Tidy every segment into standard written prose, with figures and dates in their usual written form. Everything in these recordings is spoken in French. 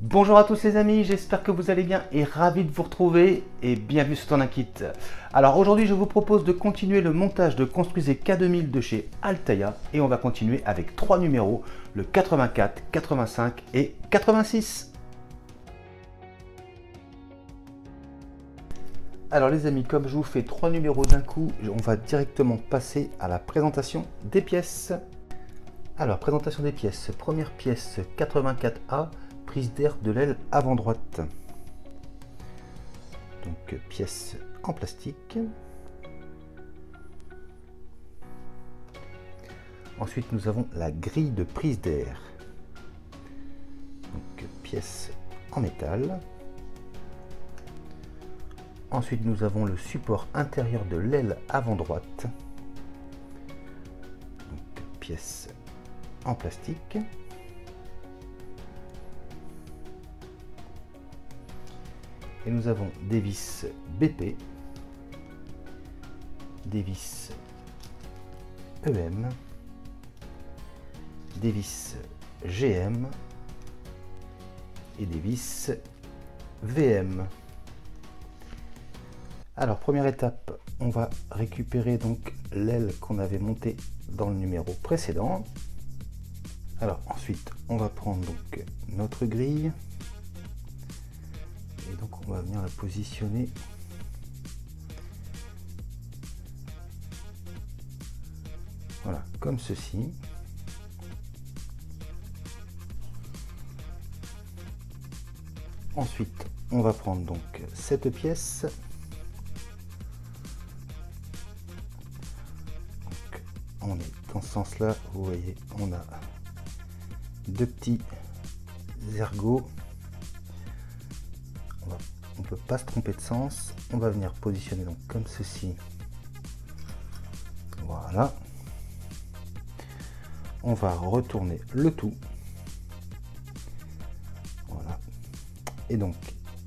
Bonjour à tous les amis, j'espère que vous allez bien et ravi de vous retrouver et bienvenue sur Tourne-un-Kit. Alors aujourd'hui je vous propose de continuer le montage de Construisez K2000 de chez Altaïa et on va continuer avec trois numéros, le 84, 85 et 86. Alors les amis, comme je vous fais trois numéros d'un coup, on va directement passer à la présentation des pièces. Alors présentation des pièces, première pièce 84A, prise d'air de l'aile avant droite. Donc pièce en plastique. Ensuite nous avons la grille de prise d'air. Donc pièce en métal. Ensuite nous avons le support intérieur de l'aile avant droite. Donc pièce en plastique. Et nous avons des vis BP, des vis EM, des vis GM et des vis VM. Alors première étape, on va récupérer donc l'aile qu'on avait montée dans le numéro précédent. Alors ensuite, on va prendre donc notre grille. Et donc on va venir la positionner voilà, comme ceci. Ensuite, on va prendre donc cette pièce. Donc, on est dans ce sens-là, vous voyez, on a deux petits ergots. On ne peut pas se tromper de sens. On va venir positionner donc comme ceci. Voilà. On va retourner le tout. Voilà. Et donc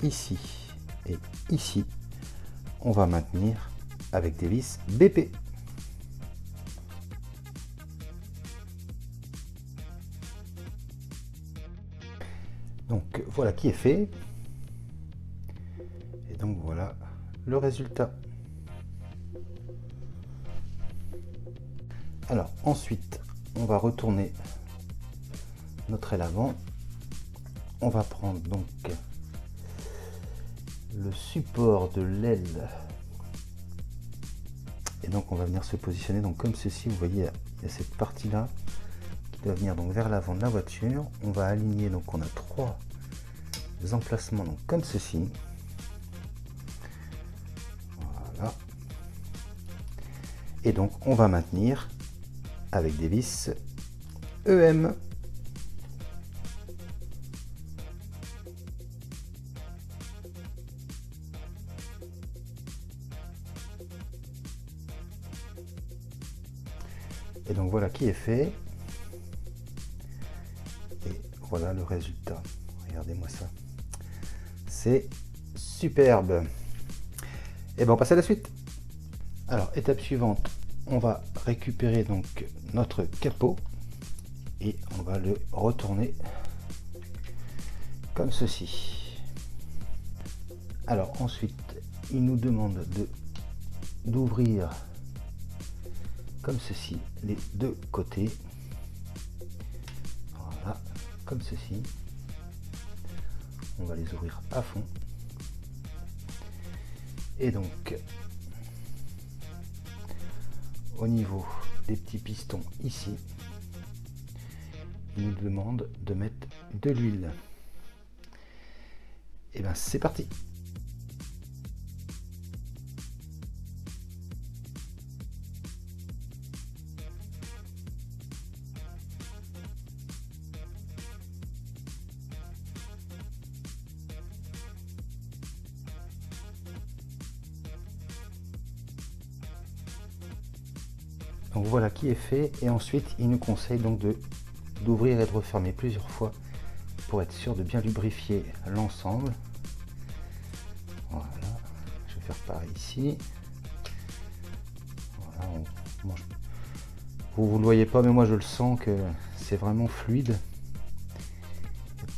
ici et ici, on va maintenir avec des vis BP. Donc voilà qui est fait. Et donc voilà le résultat. Alors ensuite, on va retourner notre aile avant. On va prendre donc le support de l'aile. Et donc on va venir se positionner donc comme ceci. Vous voyez, il y a cette partie là qui doit venir donc vers l'avant de la voiture. On va aligner, donc on a trois emplacements donc comme ceci. Voilà. Et donc on va maintenir avec des vis EM. Et donc voilà qui est fait. Et voilà le résultat. Regardez-moi ça. C'est superbe. Et bien on passe à la suite. Alors étape suivante, on va récupérer donc notre capot et on va le retourner comme ceci. Alors ensuite, il nous demande d'ouvrir comme ceci les deux côtés. Voilà, comme ceci. On va les ouvrir à fond. Et donc, au niveau des petits pistons ici, il nous demande de mettre de l'huile. Et bien c'est parti. Donc voilà qui est fait, et ensuite il nous conseille donc d'ouvrir et de refermer plusieurs fois pour être sûr de bien lubrifier l'ensemble. Voilà, je vais faire pareil ici. Voilà, vous ne le voyez pas, mais moi je le sens que c'est vraiment fluide.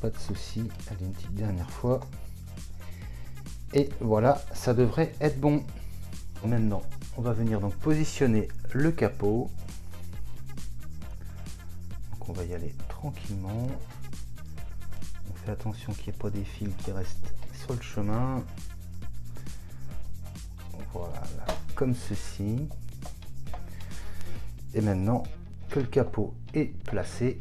pas de souci. Allez, une petite dernière fois. Et voilà, ça devrait être bon. Maintenant, on va venir donc positionner le capot. Donc on va y aller tranquillement. On fait attention qu'il n'y ait pas des fils qui restent sur le chemin. Voilà, comme ceci. Et maintenant que le capot est placé,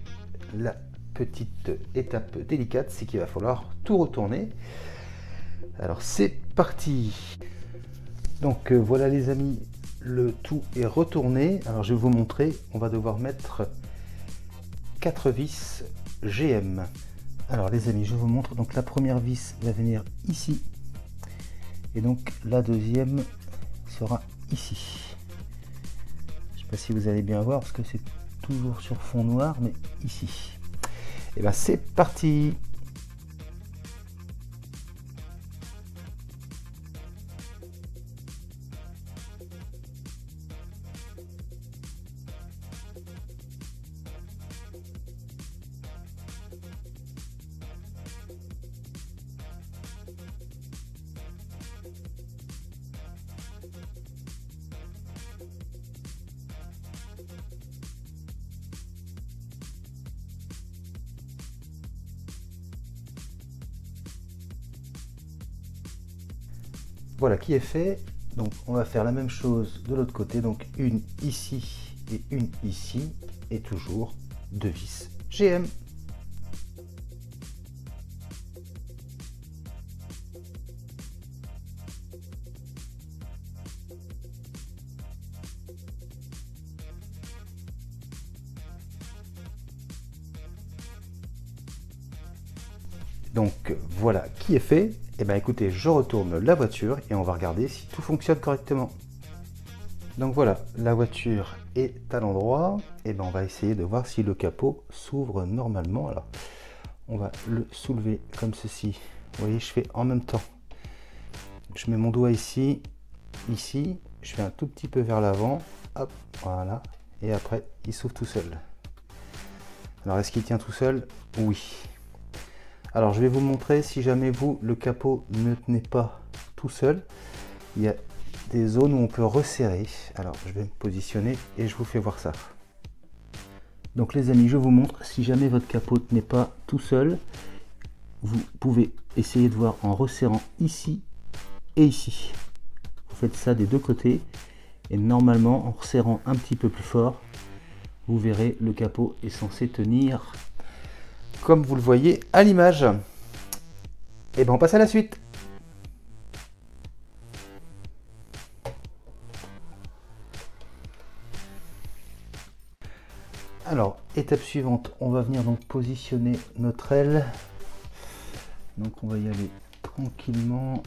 la petite étape délicate, c'est qu'il va falloir tout retourner. Alors c'est parti. Donc voilà les amis, le tout est retourné. Alors je vais vous montrer, on va devoir mettre 4 vis GM. Alors les amis, je vous montre. Donc la première vis va venir ici. Et donc la deuxième sera ici. Je sais pas si vous allez bien voir parce que c'est toujours sur fond noir, mais ici. Et bien c'est parti. Voilà qui est fait. Donc on va faire la même chose de l'autre côté, donc une ici et une ici, et toujours 2 vis GM. Donc voilà qui est fait. Et bien écoutez, je retourne la voiture et on va regarder si tout fonctionne correctement. Donc voilà, la voiture est à l'endroit. Et ben on va essayer de voir si le capot s'ouvre normalement. Alors on va le soulever comme ceci. Vous voyez, je fais en même temps. Je mets mon doigt ici, ici, je fais un tout petit peu vers l'avant. Hop, voilà. Et après, il s'ouvre tout seul. Alors est-ce qu'il tient tout seul? Oui. Alors je vais vous montrer, si jamais vous, le capot ne tenait pas tout seul, il y a des zones où on peut resserrer. Alors je vais me positionner et je vous fais voir ça. Donc les amis, je vous montre, si jamais votre capot ne tenait pas tout seul, vous pouvez essayer de voir en resserrant ici et ici. Vous faites ça des deux côtés et normalement en resserrant un petit peu plus fort, vous verrez le capot est censé tenir comme vous le voyez à l'image. Et bien on passe à la suite. Alors étape suivante, on va venir donc positionner notre aile. Donc on va y aller tranquillement.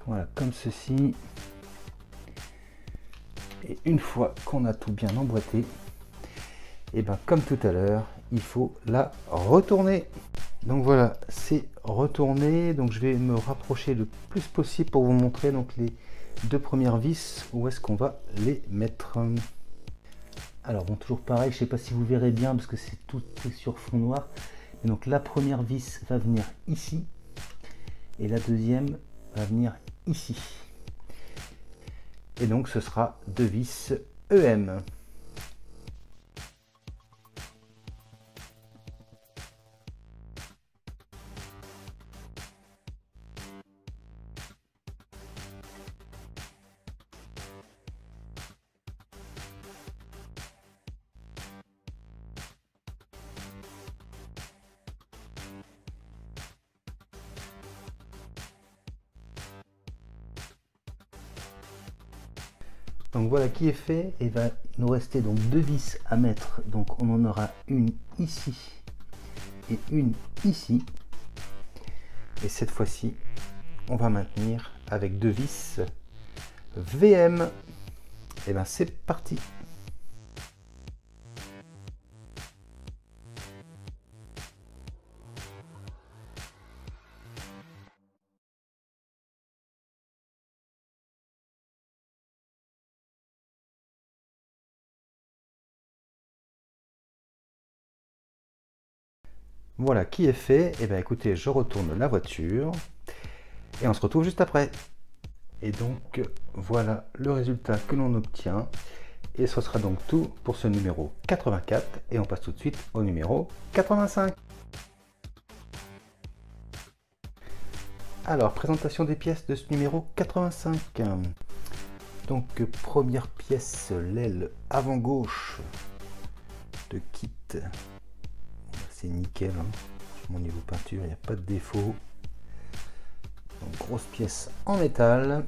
Voilà, comme ceci. Et une fois qu'on a tout bien emboîté, et bien comme tout à l'heure, il faut la retourner. Donc voilà, c'est retourné. Donc je vais me rapprocher le plus possible pour vous montrer donc les deux premières vis, où est-ce qu'on va les mettre. Alors bon, toujours pareil, je sais pas si vous verrez bien parce que c'est tout sur fond noir. Et donc la première vis va venir ici et la deuxième va venir ici. Et donc ce sera 2 vis EM. Donc voilà qui est fait, et va nous rester donc 2 vis à mettre. Donc on en aura une ici et une ici. Et cette fois-ci, on va maintenir avec 2 vis VM. Et bien c'est parti. Voilà qui est fait. Et bien écoutez, je retourne la voiture et on se retrouve juste après. Et donc voilà le résultat que l'on obtient. Et ce sera donc tout pour ce numéro 84 et on passe tout de suite au numéro 85. Alors, présentation des pièces de ce numéro 85. Donc, première pièce, l'aile avant gauche de kit. C'est nickel, hein. Mon niveau peinture, il n'y a pas de défaut. Donc, grosse pièce en métal.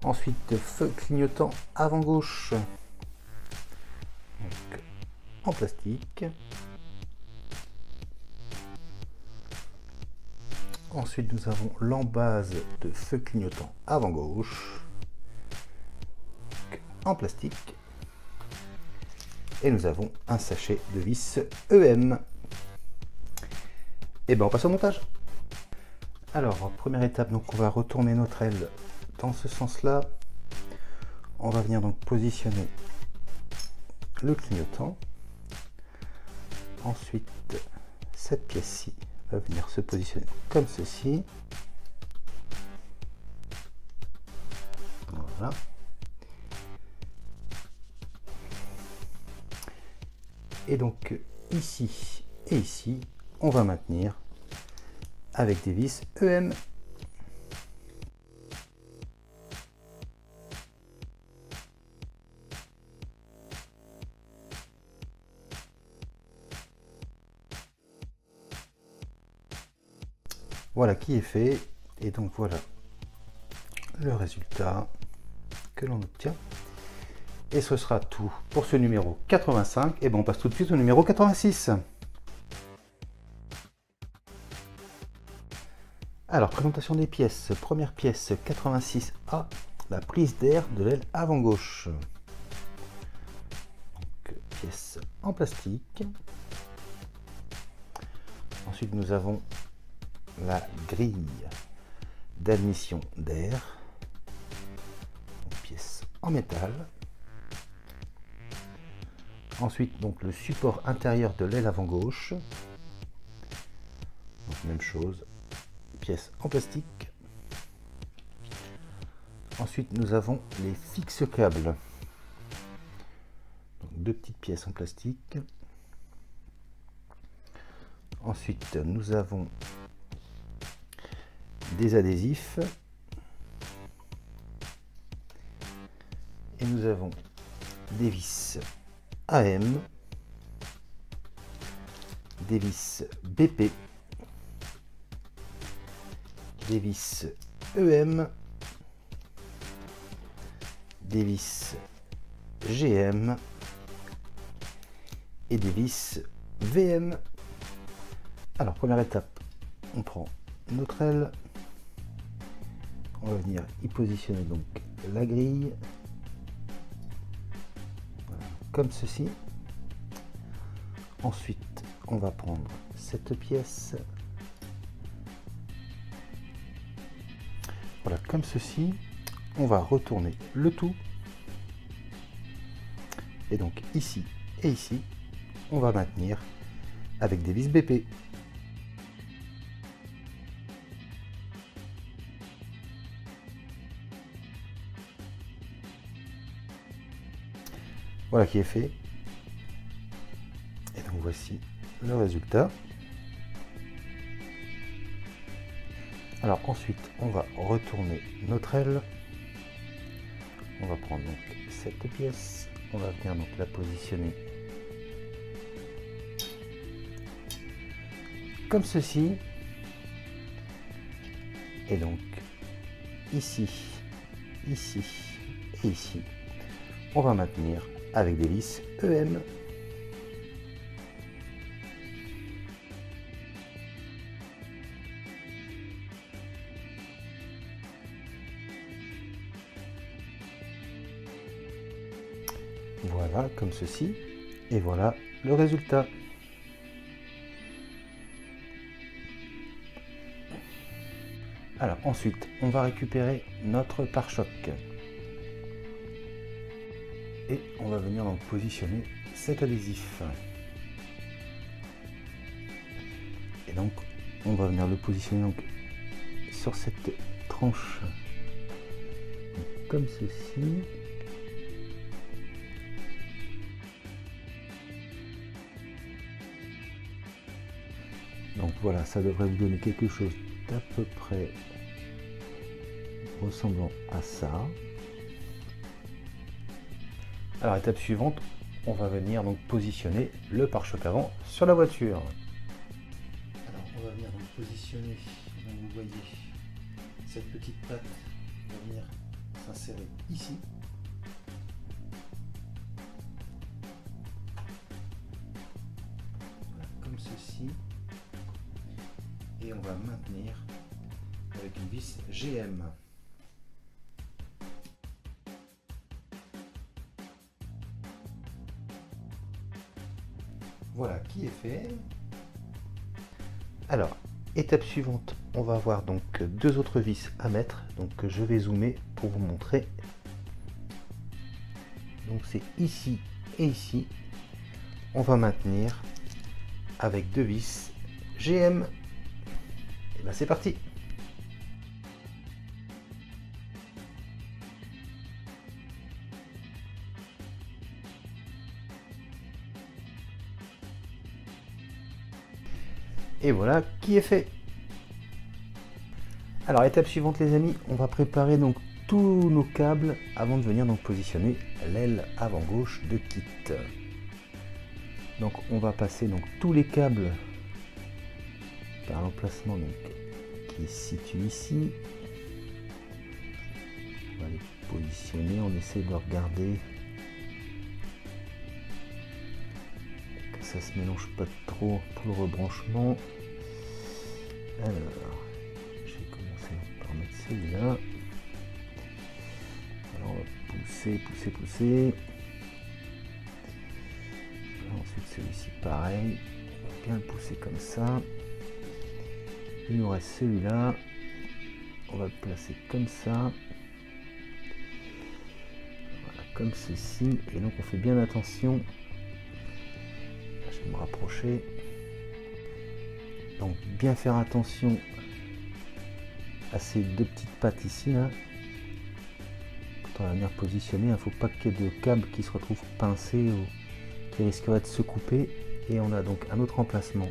Ensuite, feu clignotant avant gauche. Donc, en plastique. Ensuite, nous avons l'embase de feu clignotant avant gauche. Donc, en plastique. Et nous avons un sachet de vis EM. Et ben on passe au montage. Alors, première étape, donc on va retourner notre aile dans ce sens-là. On va venir donc positionner le clignotant. Ensuite, cette pièce-ci va venir se positionner comme ceci. Voilà. Et donc ici et ici, on va maintenir avec des vis EM. Voilà qui est fait. Et donc voilà le résultat que l'on obtient. Et ce sera tout pour ce numéro 85. Et bon, on passe tout de suite au numéro 86. Alors, présentation des pièces. Première pièce 86A, la prise d'air de l'aile avant gauche. Donc, pièce en plastique. Ensuite, nous avons la grille d'admission d'air. Pièce en métal. Ensuite, donc le support intérieur de l'aile avant gauche. Donc, même chose, pièce en plastique. Ensuite, nous avons les fixes câbles. Donc, deux petites pièces en plastique. Ensuite, nous avons des adhésifs. Et nous avons des vis AM, des vis BP, des vis EM, des vis GM et des vis VM. Alors, première étape, on prend notre aile, on va venir y positionner donc la grille. Comme ceci. Ensuite, on va prendre cette pièce. Voilà, comme ceci. On va retourner le tout. Et donc ici et ici, on va maintenir avec des vis BP. Voilà qui est fait. Et donc voici le résultat. Alors ensuite, on va retourner notre aile. On va prendre donc cette pièce. On va venir donc la positionner comme ceci. Et donc ici, ici et ici, on va maintenir avec des vis EM. Voilà, comme ceci. Et voilà le résultat. Alors ensuite, on va récupérer notre pare-choc. Et on va venir donc positionner cet adhésif. Et donc on va venir le positionner donc, sur cette tranche donc, comme ceci. Donc voilà, ça devrait vous donner quelque chose d'à peu près ressemblant à ça. Alors étape suivante, on va venir donc positionner le pare-choc avant sur la voiture. Alors on va venir donc positionner, donc vous voyez cette petite patte va venir s'insérer ici. Voilà, comme ceci. Et on va maintenir avec une vis GM. Voilà qui est fait. Alors, étape suivante, on va avoir donc deux autres vis à mettre. Donc je vais zoomer pour vous montrer. Donc c'est ici et ici. On va maintenir avec deux vis GM. Et bien c'est parti. Et voilà qui est fait. Alors étape suivante les amis, on va préparer donc tous nos câbles avant de venir donc positionner l'aile avant gauche de kit. Donc on va passer donc tous les câbles par l'emplacement qui se situe ici. On va les positionner, on essaie de regarder que ça se mélange pas trop pour le rebranchement. Alors, je vais commencer par mettre celui-là. Alors, on va pousser, pousser, pousser. Alors, ensuite, celui-ci, pareil. On va bien le pousser comme ça. Il nous reste celui-là. On va le placer comme ça. Voilà, comme ceci. Et donc, on fait bien attention. Je vais me rapprocher. Donc bien faire attention à ces deux petites pattes ici là. Quand on va venir positionner, il ne faut pas qu'il y ait de câbles qui se retrouvent pincés ou qui risqueraient de se couper. Et on a donc un autre emplacement.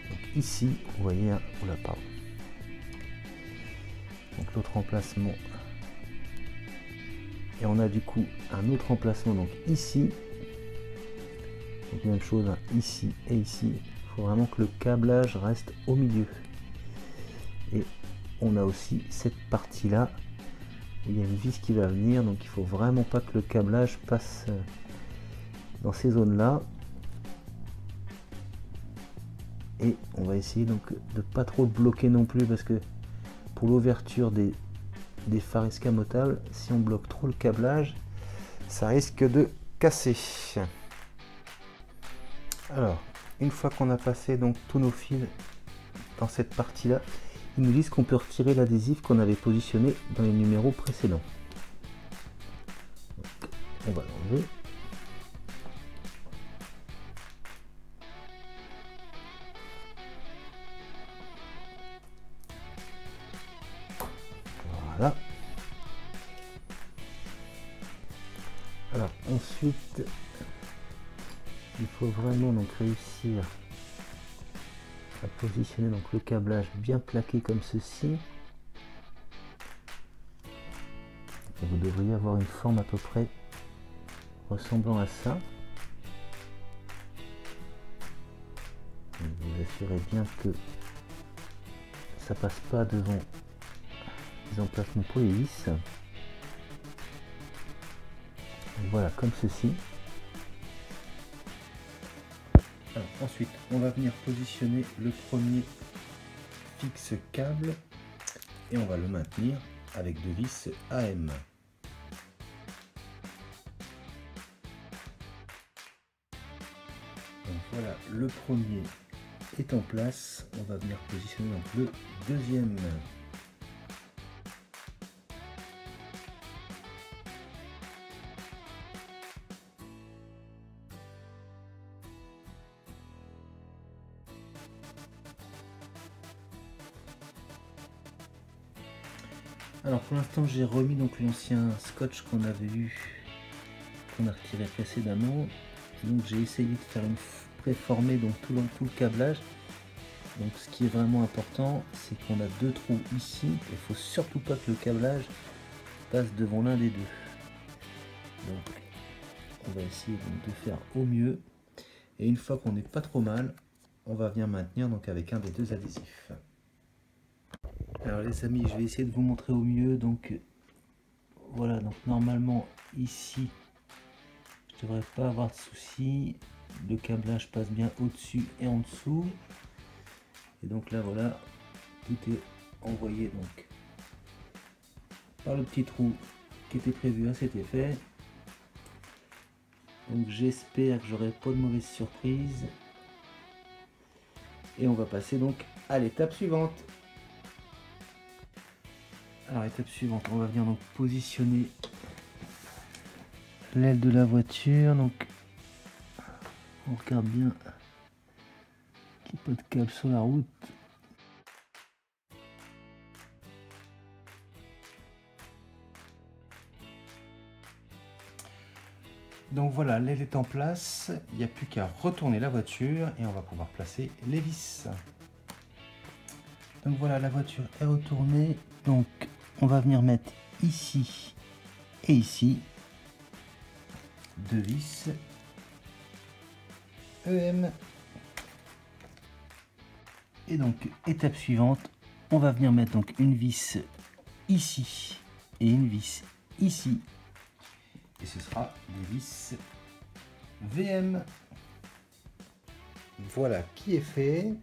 Donc ici, vous voyez, oula, pardon. Donc l'autre emplacement. Et on a du coup un autre emplacement donc ici. Donc même chose hein, ici et ici. Il faut vraiment que le câblage reste au milieu. Et on a aussi cette partie là où il y a une vis qui va venir, donc il faut vraiment pas que le câblage passe dans ces zones là. Et on va essayer donc de pas trop le bloquer non plus, parce que pour l'ouverture des phares escamotables, si on bloque trop le câblage, ça risque de casser. Alors une fois qu'on a passé donc tous nos fils dans cette partie là, ils nous disent qu'on peut retirer l'adhésif qu'on avait positionné dans les numéros précédents. Donc, on va l'enlever. Voilà. Alors ensuite, il faut vraiment donc réussir à positionner donc le câblage bien plaqué comme ceci. Et vous devriez avoir une forme à peu près ressemblant à ça. Donc vous assurez bien que ça passe pas devant les emplacements pour les vis. Voilà, comme ceci. Alors, ensuite, on va venir positionner le premier fixe câble et on va le maintenir avec deux vis AM. Donc voilà, le premier est en place. On va venir positionner donc le deuxième. Alors pour l'instant j'ai remis donc l'ancien scotch qu'on avait eu, qu'on a retiré précédemment. Donc j'ai essayé de faire une préformer donc tout le câblage. Donc ce qui est vraiment important, c'est qu'on a deux trous ici. Il faut surtout pas que le câblage passe devant l'un des deux. Donc on va essayer donc de faire au mieux. Et une fois qu'on n'est pas trop mal, on va venir maintenir donc avec un des deux adhésifs. Alors les amis, je vais essayer de vous montrer au mieux. Donc voilà, donc normalement ici je devrais pas avoir de soucis, le câblage passe bien au-dessus et en dessous, et donc là voilà, tout est envoyé donc par le petit trou qui était prévu à cet effet. Donc j'espère que j'aurai pas de mauvaises surprises, et on va passer donc à l'étape suivante. Alors étape suivante, on va venir donc positionner l'aile de la voiture. Donc on regarde bien qu'il n'y ait pas de câble sur la route. Donc voilà, l'aile est en place, il n'y a plus qu'à retourner la voiture et on va pouvoir placer les vis. Donc voilà, la voiture est retournée, donc on va venir mettre ici et ici deux vis EM. Et donc étape suivante, on va venir mettre donc une vis ici et une vis ici, et ce sera des vis VM. Voilà qui est fait.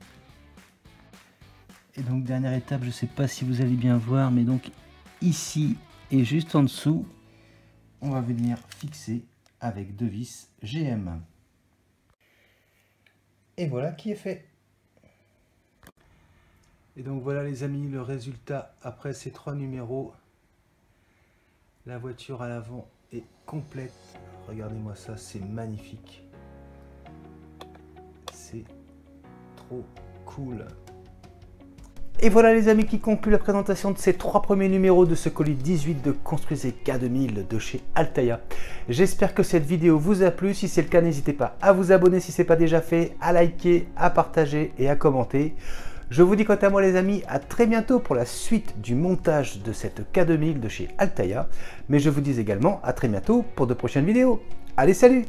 Et donc dernière étape, je sais pas si vous allez bien voir, mais donc ici et juste en dessous, on va venir fixer avec deux vis GM. Et voilà qui est fait. Et donc voilà les amis, le résultat après ces 3 numéros. La voiture à l'avant est complète. Regardez-moi ça, c'est magnifique. C'est trop cool. Et voilà les amis qui conclut la présentation de ces 3 premiers numéros de ce colis 18 de Construisez K2000 de chez Altaïa. J'espère que cette vidéo vous a plu. Si c'est le cas, n'hésitez pas à vous abonner si ce n'est pas déjà fait, à liker, à partager et à commenter. Je vous dis quant à moi les amis, à très bientôt pour la suite du montage de cette K2000 de chez Altaïa. Mais je vous dis également à très bientôt pour de prochaines vidéos. Allez, salut!